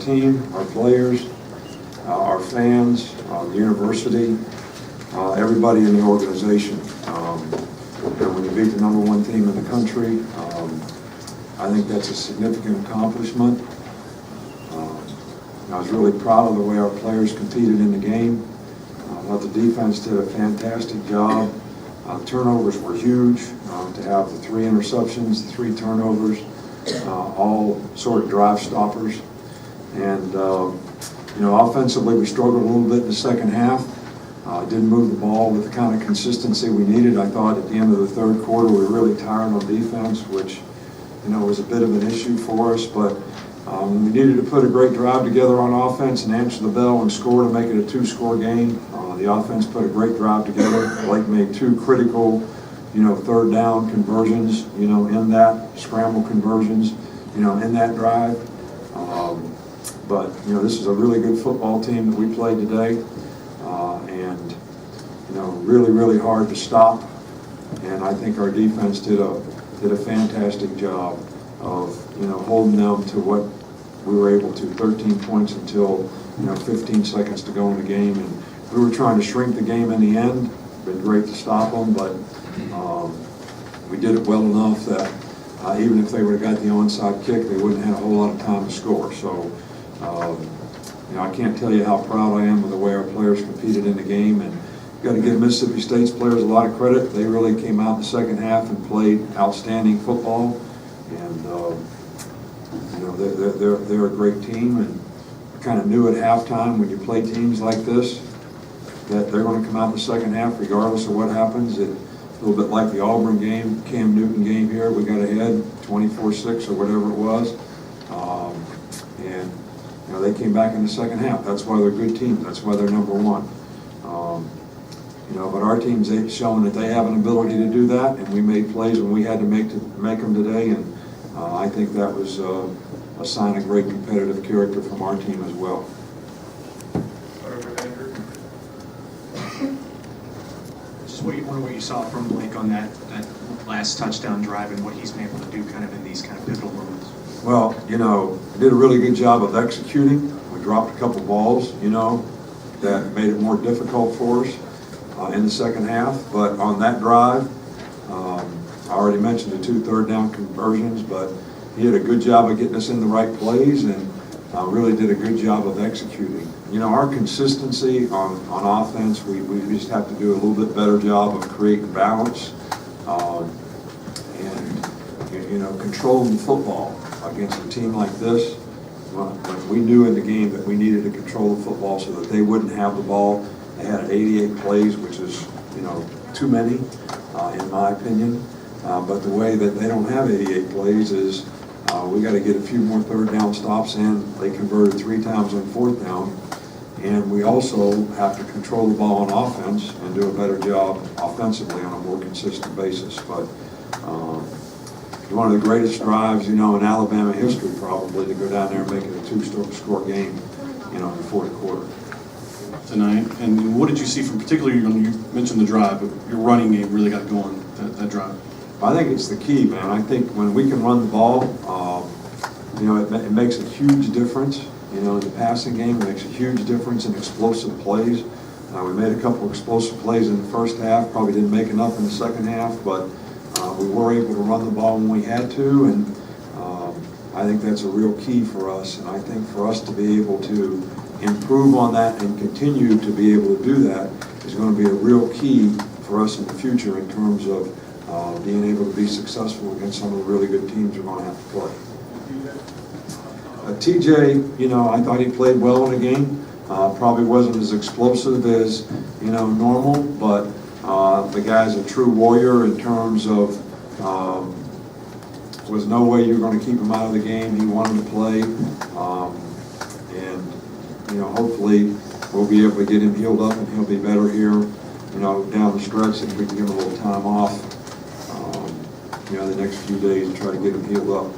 team, our players, our fans, the university, everybody in the organization. And when you beat the #1 team in the country, I think that's a significant accomplishment. I was really proud of the way our players competed in the game. I thought the defense did a fantastic job. Turnovers were huge. To have the 3 interceptions, the 3 turnovers, all sort of drive stoppers. And, offensively we struggled a little bit in the second half. Didn't move the ball with the kind of consistency we needed. I thought at the end of the third quarter we were really tired on defense, which, was a bit of an issue for us. But we needed to put a great drive together on offense and answer the bell and score to make it a 2-score game. The offense put a great drive together. Blake made 2 critical, third down conversions, in that, scramble conversions, in that drive. But this is a really good football team that we played today. And, really, really hard to stop. And I think our defense did a fantastic job of, holding them to what we were able to, 13 points until, 15 seconds to go in the game. And we were trying to shrink the game in the end. Been great to stop them, but we did it well enough that even if they would have got the onside kick, they wouldn't have had a whole lot of time to score. So, I can't tell you how proud I am of the way our players competed in the game. And got to give Mississippi State's players a lot of credit. They really came out in the second half and played outstanding football. And they're a great team. And I kind of knew at halftime when you play teams like this that they're going to come out in the second half regardless of what happens. A little bit like the Auburn game, Cam Newton game here. We got ahead 24-6 or whatever it was. And they came back in the second half. That's why they're a good team. That's why they're #1. But our team's shown that they have an ability to do that, and we made plays when we had to make them today. And I think that was a sign of great competitive character from our team as well. Just what you saw from Blake on that last touchdown drive and what he's been able to do kind of in these kind of pivotal moments. Well, he did a really good job of executing. We dropped a couple balls, that made it more difficult for us in the second half. But on that drive, I already mentioned the 2 third down conversions, but he did a good job of getting us in the right plays and really did a good job of executing. Our consistency on offense, we just have to do a little bit better job of creating balance and, controlling the football against a team like this. When we knew in the game that we needed to control the football so that they wouldn't have the ball. They had 88 plays, which is, too many, in my opinion. But the way that they don't have 88 plays is we got to get a few more third down stops in. They converted 3 times on 4th down. And we also have to control the ball on offense and do a better job offensively on a more consistent basis. But one of the greatest drives, in Alabama history probably, to go down there and make it a 2-score game, in the fourth quarter. Tonight. And what did you see from, particularly when you mentioned the drive, but your running game really got going that drive? I think it's the key, man. I think when we can run the ball, it makes a huge difference. In the passing game, it makes a huge difference in explosive plays. We made a couple explosive plays in the first half, probably didn't make enough in the second half, but we were able to run the ball when we had to, and I think that's a real key for us. And I think for us to be able to improve on that and continue to be able to do that is going to be a real key for us in the future in terms of being able to be successful against some of the really good teams we're going to have to play. TJ, I thought he played well in the game. Probably wasn't as explosive as, normal, but the guy's a true warrior in terms of there was no way you were going to keep him out of the game. He wanted to play, and hopefully we'll be able to get him healed up and he'll be better here, down the stretch if we can give him a little time off, the next few days and try to get him healed up.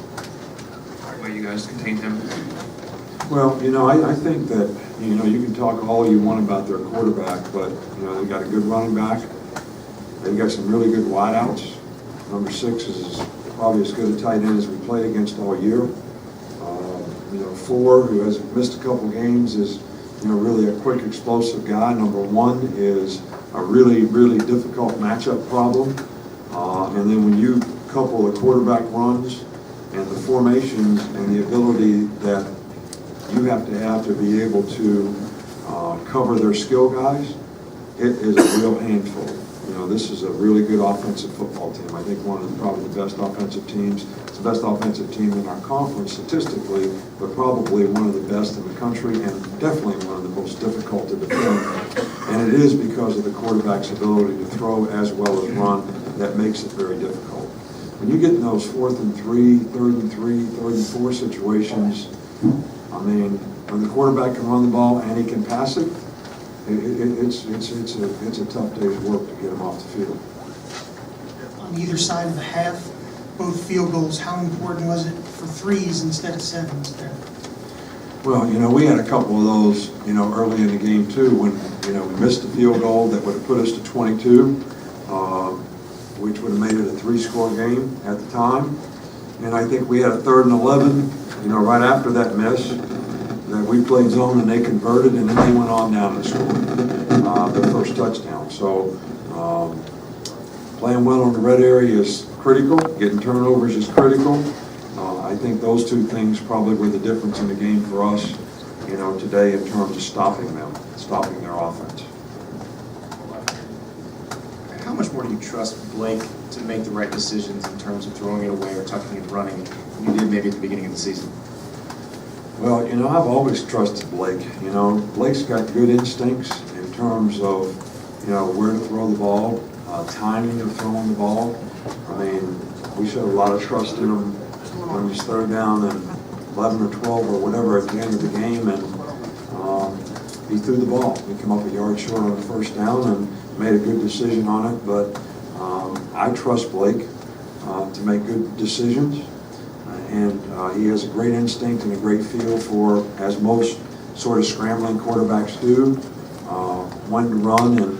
How you guys contained him? Well, I think that, you can talk all you want about their quarterback, but, they got a good running back. They've got some really good wideouts. Number 6 is probably as good a tight end as we played against all year. Four, who has missed a couple games, is really a quick, explosive guy. Number one is a really, really difficult matchup problem. And then when you couple the quarterback runs and the formations and the ability that you have to be able to cover their skill guys, it is a real handful. This is a really good offensive football team. I think one of probably the best offensive teams. It's the best offensive team in our conference statistically, but probably one of the best in the country and definitely one of the most difficult to defend. And it is because of the quarterback's ability to throw as well as run that makes it very difficult. When you get in those 4th and 3, 3rd and 3, 3rd and 4 situations, I mean, when the quarterback can run the ball and he can pass it, it's a tough day's work to get him off the field. On either side of the half, both field goals, how important was it for threes instead of sevens there? Well, we had a couple of those, early in the game too, when, we missed the field goal that would have put us to 22, which would have made it a 3-score game at the time. And I think we had a 3rd and 11, right after that miss, that we played zone and they converted, and then they went on down and scored their first touchdown. So playing well in the red area is critical. Getting turnovers is critical. I think those two things probably were the difference in the game for us, today in terms of stopping them, stopping their offense. How much more do you trust Blake to make the right decisions in terms of throwing it away or tucking and running than you did maybe at the beginning of the season? Well, I've always trusted Blake. Blake's got good instincts in terms of, where to throw the ball, timing of throwing the ball. I mean, we showed a lot of trust in him when he was third down and 11 or 12 or whatever at the end of the game, and he threw the ball. He came up a yard short on the first down and made a good decision on it. But I trust Blake to make good decisions. And he has a great instinct and a great feel for, as most sort of scrambling quarterbacks do, when to run. And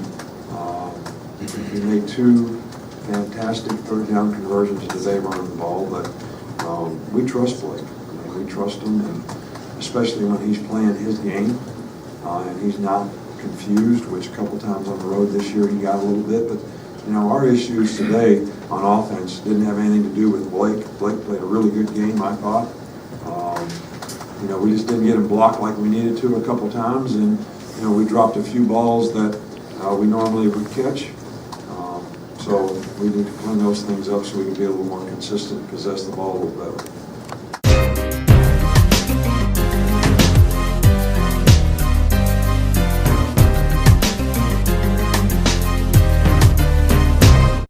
he made 2 fantastic 3rd down conversions today running the ball. But we trust Blake. I mean, we trust him, and especially when he's playing his game and he's not confused, which a couple times on the road this year he got a little bit. But our issues today on offense didn't have anything to do with Blake. Blake played a really good game, I thought. We just didn't get him blocked like we needed to a couple times, and we dropped a few balls that we normally would catch. So we need to clean those things up so we can be a little more consistent and possess the ball a little better.